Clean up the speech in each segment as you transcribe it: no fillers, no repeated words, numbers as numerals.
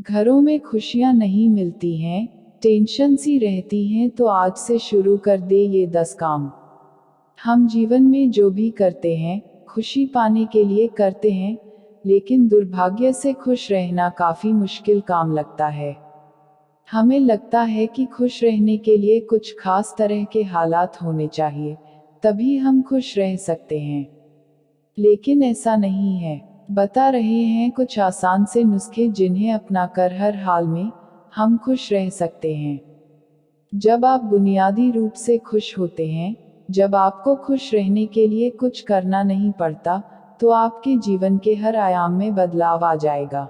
घरों में खुशियाँ नहीं मिलती हैं, टेंशन सी रहती हैं, तो आज से शुरू कर दे ये 10 काम। हम जीवन में जो भी करते हैं, खुशी पाने के लिए करते हैं, लेकिन दुर्भाग्य से खुश रहना काफ़ी मुश्किल काम लगता है। हमें लगता है कि खुश रहने के लिए कुछ खास तरह के हालात होने चाहिए, तभी हम खुश रह सकते हैं। लेकिन ऐसा नहीं है। बता रहे हैं कुछ आसान से नुस्खे जिन्हें अपनाकर हर हाल में हम खुश रह सकते हैं। जब आप बुनियादी रूप से खुश होते हैं, जब आपको खुश रहने के लिए कुछ करना नहीं पड़ता, तो आपके जीवन के हर आयाम में बदलाव आ जाएगा।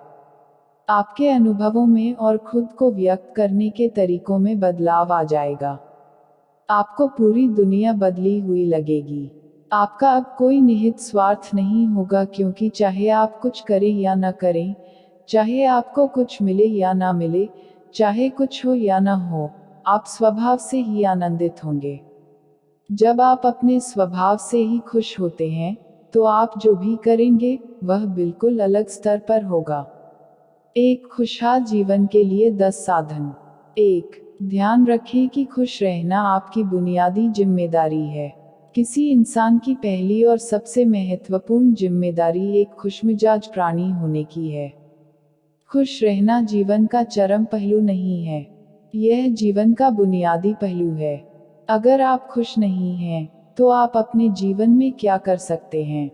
आपके अनुभवों में और खुद को व्यक्त करने के तरीकों में बदलाव आ जाएगा। आपको पूरी दुनिया बदली हुई लगेगी। आपका अब कोई निहित स्वार्थ नहीं होगा, क्योंकि चाहे आप कुछ करें या न करें, चाहे आपको कुछ मिले या ना मिले, चाहे कुछ हो या न हो, आप स्वभाव से ही आनंदित होंगे। जब आप अपने स्वभाव से ही खुश होते हैं, तो आप जो भी करेंगे, वह बिल्कुल अलग स्तर पर होगा। एक खुशहाल जीवन के लिए 10 साधन। 1. ध्यान रखें कि खुश रहना आपकी बुनियादी जिम्मेदारी है। किसी इंसान की पहली और सबसे महत्वपूर्ण जिम्मेदारी एक खुशमिजाज प्राणी होने की है। खुश रहना जीवन का चरम पहलू नहीं है, यह जीवन का बुनियादी पहलू है। अगर आप खुश नहीं हैं, तो आप अपने जीवन में क्या कर सकते हैं?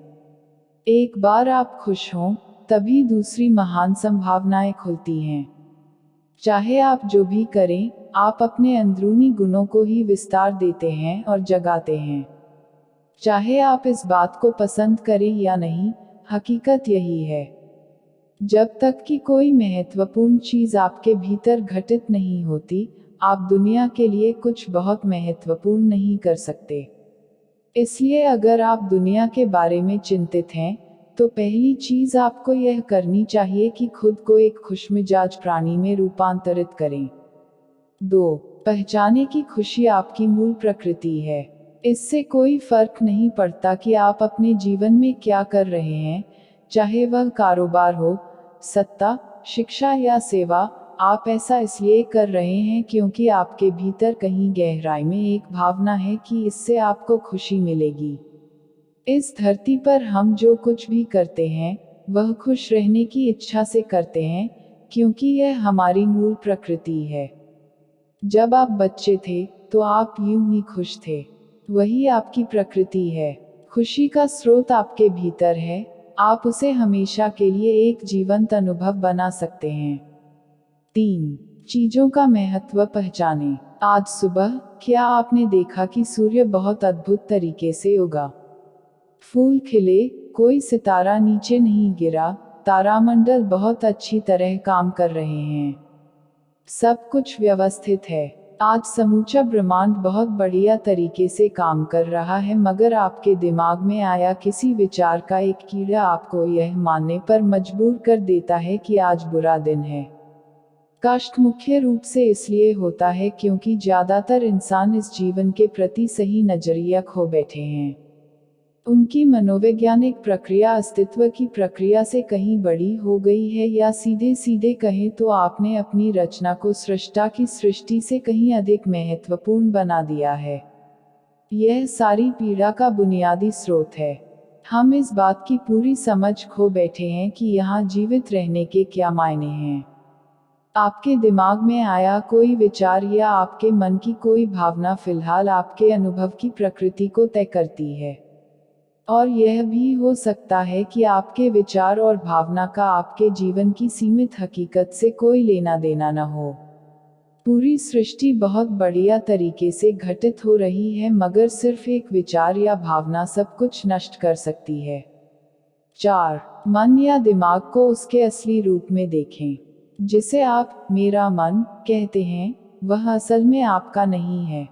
एक बार आप खुश हों, तभी दूसरी महान संभावनाएं खुलती हैं। चाहे आप जो भी करें, आप अपने अंदरूनी गुणों को ही विस्तार देते हैं और जगाते हैं। चाहे आप इस बात को पसंद करें या नहीं, हकीकत यही है। जब तक कि कोई महत्वपूर्ण चीज आपके भीतर घटित नहीं होती, आप दुनिया के लिए कुछ बहुत महत्वपूर्ण नहीं कर सकते। इसलिए अगर आप दुनिया के बारे में चिंतित हैं, तो पहली चीज आपको यह करनी चाहिए कि खुद को एक खुशमिजाज प्राणी में रूपांतरित करें। 2. पहचाने कि खुशी आपकी मूल प्रकृति है। इससे कोई फर्क नहीं पड़ता कि आप अपने जीवन में क्या कर रहे हैं, चाहे वह कारोबार हो, सत्ता, शिक्षा या सेवा, आप ऐसा इसलिए कर रहे हैं क्योंकि आपके भीतर कहीं गहराई में एक भावना है कि इससे आपको खुशी मिलेगी। इस धरती पर हम जो कुछ भी करते हैं, वह खुश रहने की इच्छा से करते हैं, क्योंकि यह हमारी मूल प्रकृति है। जब आप बच्चे थे, तो आप यूं ही खुश थे। वही आपकी प्रकृति है। खुशी का स्रोत आपके भीतर है, आप उसे हमेशा के लिए एक जीवंत अनुभव बना सकते हैं। 3. चीजों का महत्व पहचानें। आज सुबह, क्या आपने देखा कि सूर्य बहुत अद्भुत तरीके से उगा? फूल खिले, कोई सितारा नीचे नहीं गिरा, तारामंडल बहुत अच्छी तरह काम कर रहे हैं। सब कुछ व्यवस्थित है। आज समूचा ब्रह्मांड बहुत बढ़िया तरीके से काम कर रहा है, मगर आपके दिमाग में आया किसी विचार का एक कीड़ा आपको यह मानने पर मजबूर कर देता है कि आज बुरा दिन है। कष्ट मुख्य रूप से इसलिए होता है क्योंकि ज्यादातर इंसान इस जीवन के प्रति सही नजरिया खो बैठे हैं। उनकी मनोवैज्ञानिक प्रक्रिया अस्तित्व की प्रक्रिया से कहीं बड़ी हो गई है, या सीधे सीधे कहें तो आपने अपनी रचना को सृष्टा की सृष्टि से कहीं अधिक महत्वपूर्ण बना दिया है। यह सारी पीड़ा का बुनियादी स्रोत है। हम इस बात की पूरी समझ खो बैठे हैं कि यहाँ जीवित रहने के क्या मायने हैं। आपके दिमाग में आया कोई विचार या आपके मन की कोई भावना फिलहाल आपके अनुभव की प्रकृति को तय करती है। और यह भी हो सकता है कि आपके विचार और भावना का आपके जीवन की सीमित हकीकत से कोई लेना देना न हो। पूरी सृष्टि बहुत बढ़िया तरीके से घटित हो रही है, मगर सिर्फ एक विचार या भावना सब कुछ नष्ट कर सकती है। 4. मन या दिमाग को उसके असली रूप में देखें। जिसे आप मेरा मन कहते हैं, वह असल में आपका नहीं है।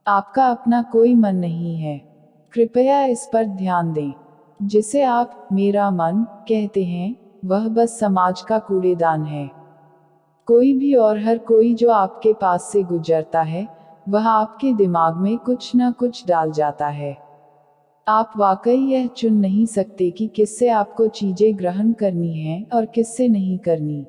आपका अपना कोई मन नहीं है। कृपया इस पर ध्यान दें। जिसे आप मेरा मन कहते हैं, वह बस समाज का कूड़ेदान है। कोई भी और हर कोई जो आपके पास से गुजरता है, वह आपके दिमाग में कुछ न कुछ डाल जाता है। आप वाकई यह चुन नहीं सकते कि किससे आपको चीजें ग्रहण करनी हैं और किससे नहीं करनी।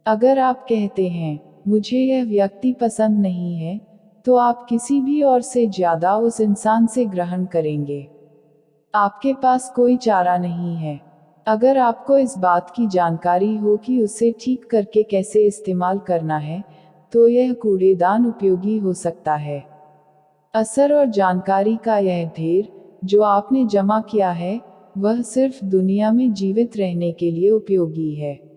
अगर आप कहते हैं मुझे यह व्यक्ति पसंद नहीं है, तो आप किसी भी और से ज्यादा उस इंसान से ग्रहण करेंगे। आपके पास कोई चारा नहीं है। अगर आपको इस बात की जानकारी हो कि उसे ठीक करके कैसे इस्तेमाल करना है, तो यह कूड़ेदान उपयोगी हो सकता है। असर और जानकारी का यह ढेर जो आपने जमा किया है, वह सिर्फ दुनिया में जीवित रहने के लिए उपयोगी है।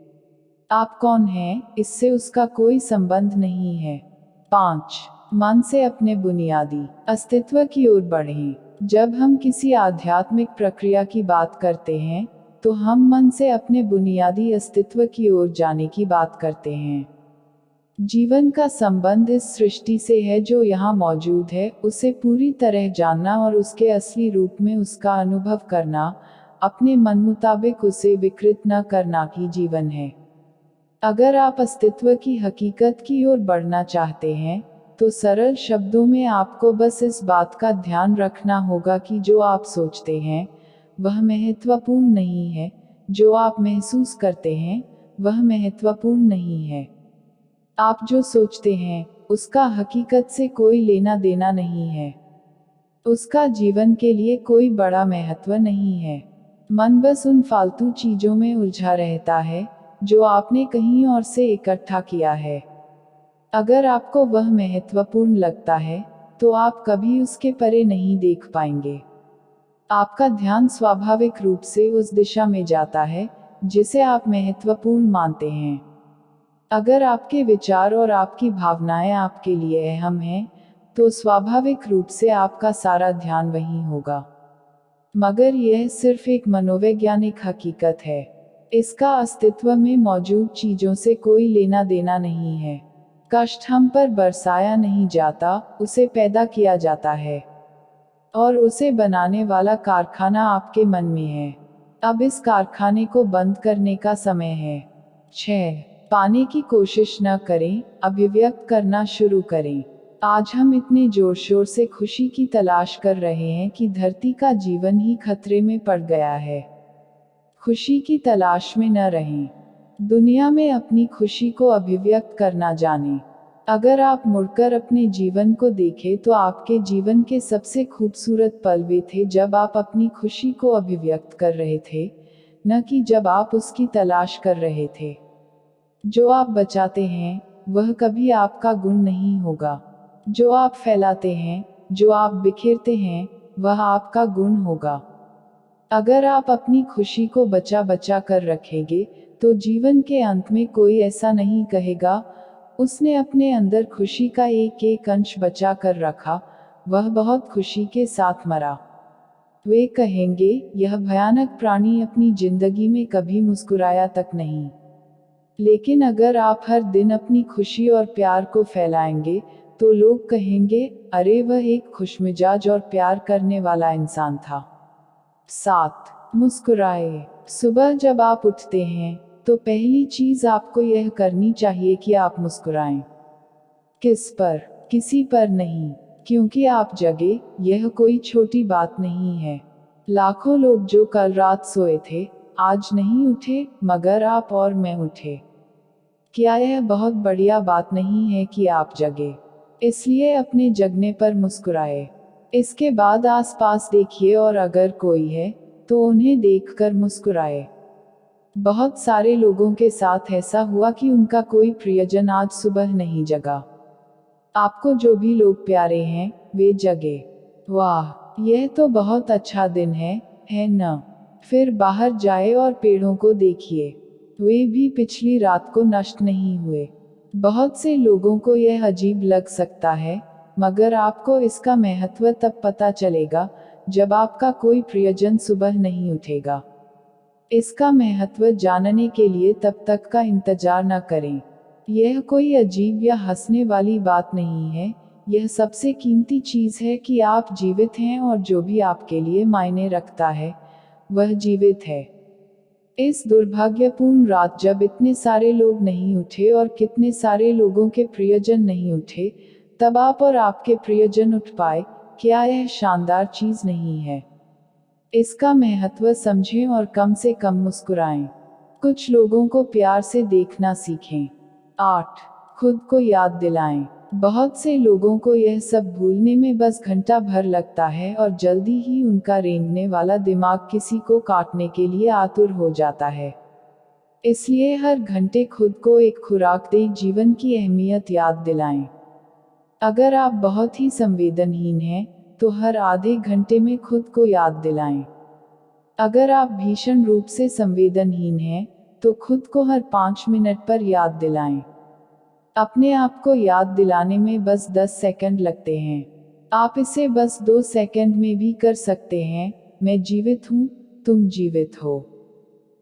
आप कौन हैं, इससे उसका कोई संबंध नहीं है। 5. मन से अपने बुनियादी अस्तित्व की ओर बढ़ें। जब हम किसी आध्यात्मिक प्रक्रिया की बात करते हैं, तो हम मन से अपने बुनियादी अस्तित्व की ओर जाने की बात करते हैं। जीवन का संबंध इस सृष्टि से है जो यहाँ मौजूद है, उसे पूरी तरह जानना और उसके असली रूप में उसका अनुभव करना, अपने मन मुताबिक उसे विकृत न करना ही जीवन है। अगर आप अस्तित्व की हकीकत की ओर बढ़ना चाहते हैं, तो सरल शब्दों में आपको बस इस बात का ध्यान रखना होगा कि जो आप सोचते हैं, वह महत्वपूर्ण नहीं है, जो आप महसूस करते हैं, वह महत्वपूर्ण नहीं है। आप जो सोचते हैं, उसका हकीकत से कोई लेना देना नहीं है। उसका जीवन के लिए कोई बड़ा महत्व नहीं है। मन बस उन फालतू चीजों में उलझा रहता है, जो आपने कहीं और से इकट्ठा किया है। अगर आपको वह महत्वपूर्ण लगता है, तो आप कभी उसके परे नहीं देख पाएंगे। आपका ध्यान स्वाभाविक रूप से उस दिशा में जाता है, जिसे आप महत्वपूर्ण मानते हैं। अगर आपके विचार और आपकी भावनाएं आपके लिए अहम हैं, तो स्वाभाविक रूप से आपका सारा ध्यान वहीं होगा। मगर यह सिर्फ एक मनोवैज्ञानिक हकीकत है। इसका अस्तित्व में मौजूद चीजों से कोई लेना देना नहीं है। कष्ट हम पर बरसाया नहीं जाता, उसे पैदा किया जाता है। और उसे बनाने वाला कारखाना आपके मन में है। अब इस कारखाने को बंद करने का समय है। 6. पाने की कोशिश न करें, अभिव्यक्त करना शुरू करें। आज हम इतने जोर शोर से खुशी की तलाश कर रहे हैं कि धरती का जीवन ही खतरे में पड़ गया है। खुशी की तलाश में न रहें। दुनिया में अपनी खुशी को अभिव्यक्त करना जानें। अगर आप मुड़कर अपने जीवन को देखें तो आपके जीवन के सबसे खूबसूरत पल वे थे जब आप अपनी खुशी को अभिव्यक्त कर रहे थे, न कि जब आप उसकी तलाश कर रहे थे। जो आप बचाते हैं, वह कभी आपका गुण नहीं होगा। जो आप फैलाते हैं, जो आप बिखेरते हैं, वह आपका गुण होगा। अगर आप अपनी खुशी को बचा बचा कर रखेंगे, तो जीवन के अंत में कोई ऐसा नहीं कहेगा, उसने अपने अंदर खुशी का एक एक अंश बचा कर रखा, वह बहुत खुशी के साथ मरा। वे कहेंगे, यह भयानक प्राणी अपनी जिंदगी में कभी मुस्कुराया तक नहीं। लेकिन अगर आप हर दिन अपनी खुशी और प्यार को फैलाएंगे, तो लोग कहेंगे, अरे वह एक खुशमिजाज और प्यार करने वाला इंसान था। 7. मुस्कुराए। सुबह जब आप उठते हैं, तो पहली चीज आपको यह करनी चाहिए कि आप मुस्कुराएं। किस पर? किसी पर नहीं, क्योंकि आप जगे, यह कोई छोटी बात नहीं है। लाखों लोग जो कल रात सोए थे, आज नहीं उठे, मगर आप और मैं उठे। क्या यह बहुत बढ़िया बात नहीं है कि आप जगे? इसलिए अपने जगने पर मुस्कुराए। इसके बाद आसपास देखिए और अगर कोई है, तो उन्हें देखकर मुस्कुराए। बहुत सारे लोगों के साथ ऐसा हुआ कि उनका कोई प्रियजन आज सुबह नहीं जगा। आपको जो भी लोग प्यारे हैं, वे जगे। वाह, यह तो बहुत अच्छा दिन है न? फिर बाहर जाए और पेड़ों को देखिए। वे भी पिछली रात को नष्ट नहीं हुए। बहुत से लोगों को यह अजीब लग सकता है, मगर आपको इसका महत्व तब पता चलेगा, जब आपका कोई प्रियजन सुबह नहीं उठेगा। इसका महत्व जानने के लिए तब तक का इंतजार न करें। यह कोई अजीब या हंसने वाली बात नहीं है, यह सबसे कीमती चीज है कि आप जीवित हैं और जो भी आपके लिए मायने रखता है, वह जीवित है। इस दुर्भाग्यपूर्ण रात जब इतने सारे लोग नहीं उठे और कितने सारे लोगों के प्रियजन नहीं उठे, तब आप और आपके प्रियजन उठ पाए, क्या यह शानदार चीज नहीं है? इसका महत्व समझें और कम से कम मुस्कुराएं। कुछ लोगों को प्यार से देखना सीखें। 8. खुद को याद दिलाएं। बहुत से लोगों को यह सब भूलने में बस घंटा भर लगता है और जल्दी ही उनका रेंगने वाला दिमाग किसी को काटने के लिए आतुर हो जाता है। इसलिए हर घंटे खुद को एक खुराक दें, जीवन की अहमियत याद दिलाएं। अगर आप बहुत ही संवेदनहीन हैं, तो हर आधे घंटे में खुद को याद दिलाएं। अगर आप भीषण रूप से संवेदनहीन हैं, तो खुद को हर 5 मिनट पर याद दिलाएं। अपने आप को याद दिलाने में बस 10 सेकंड लगते हैं। आप इसे बस 2 सेकंड में भी कर सकते हैं। मैं जीवित हूँ, तुम जीवित हो।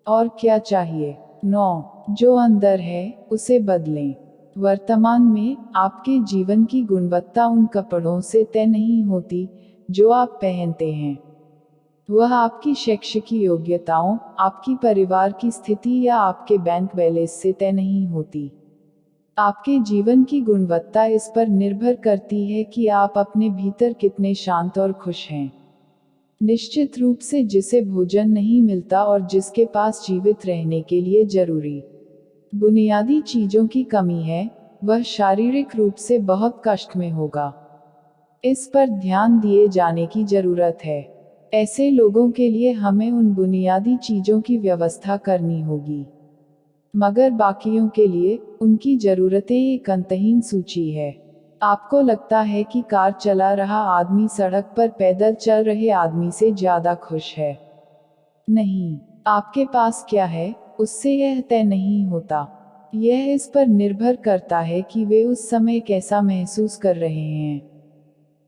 और क्या चाहिए? 9. जो अंदर है, उसे बदलें। वर्तमान में, आपके जीवन की गुणवत्ता उन कपड़ों से तय नहीं होती, जो आप पहनते हैं। वह आपकी शैक्षिक योग्यताओं, आपकी परिवार की स्थिति या आपके बैंक बैलेंस से तय नहीं होती। आपके जीवन की गुणवत्ता इस पर निर्भर करती है कि आप अपने भीतर कितने शांत और खुश हैं। निश्चित रूप से जिसे भोजन नहीं मिलता और जिसके पास जीवित रहने के लिए जरूरी बुनियादी चीजों की कमी है, वह शारीरिक रूप से बहुत कष्ट में होगा। इस पर ध्यान दिए जाने की जरूरत है। ऐसे लोगों के लिए हमें उन बुनियादी चीजों की व्यवस्था करनी होगी। मगर बाकियों के लिए, उनकी जरूरतें एक अंतहीन सूची है। आपको लगता है कि कार चला रहा आदमी सड़क पर पैदल चल रहे आदमी से ज्यादा खुश है। नहीं, आपके पास क्या है, उससे यह तय नहीं होता। यह इस पर निर्भर करता है कि वे उस समय कैसा महसूस कर रहे हैं।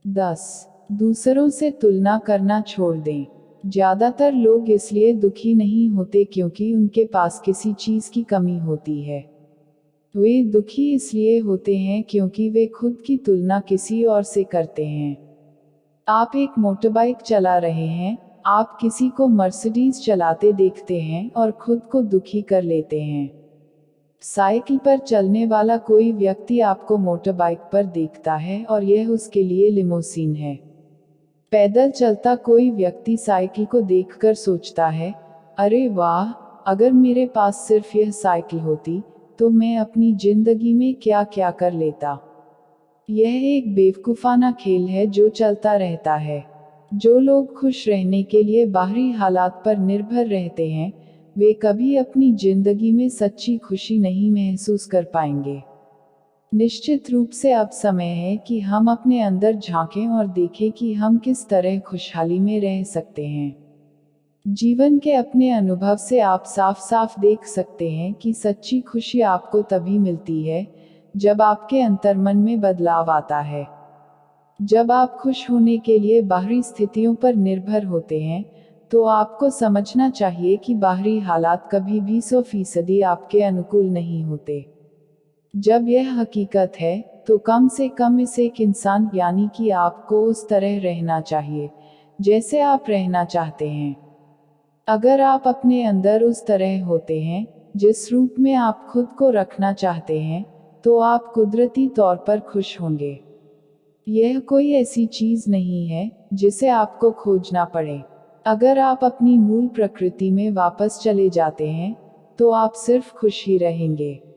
10. दूसरों से तुलना करना छोड़ दें। ज्यादातर लोग इसलिए दुखी नहीं होते क्योंकि उनके पास किसी चीज की कमी होती है। वे दुखी इसलिए होते हैं क्योंकि वे खुद की तुलना किसी और से करते हैं। आप एक मोटरबाइक चला रहे हैं, आप किसी को मर्सिडीज चलाते देखते हैं और खुद को दुखी कर लेते हैं। साइकिल पर चलने वाला कोई व्यक्ति आपको मोटरबाइक पर देखता है और यह उसके लिए लिमोसीन है। पैदल चलता कोई व्यक्ति साइकिल को देखकर सोचता है, अरे वाह, अगर मेरे पास सिर्फ यह साइकिल होती, तो मैं अपनी जिंदगी में क्या क्या कर लेता। यह एक बेवकूफाना खेल है जो चलता रहता है। जो लोग खुश रहने के लिए बाहरी हालात पर निर्भर रहते हैं, वे कभी अपनी जिंदगी में सच्ची खुशी नहीं महसूस कर पाएंगे। निश्चित रूप से अब समय है कि हम अपने अंदर झांकें और देखें कि हम किस तरह खुशहाली में रह सकते हैं। जीवन के अपने अनुभव से आप साफ साफ देख सकते हैं कि सच्ची खुशी आपको तभी मिलती है, जब आपके अंतर्मन में बदलाव आता है। जब आप खुश होने के लिए बाहरी स्थितियों पर निर्भर होते हैं, तो आपको समझना चाहिए कि बाहरी हालात कभी भी 100% आपके अनुकूल नहीं होते। जब यह हकीकत है, तो कम से कम इस एक इंसान यानी कि आपको उस तरह रहना चाहिए, जैसे आप रहना चाहते हैं। अगर आप अपने अंदर उस तरह होते हैं, जिस रूप में आप खुद को रखना चाहते हैं, तो आप कुदरती तौर पर खुश होंगे। यह कोई ऐसी चीज नहीं है, जिसे आपको खोजना पड़े। अगर आप अपनी मूल प्रकृति में वापस चले जाते हैं, तो आप सिर्फ खुश ही रहेंगे।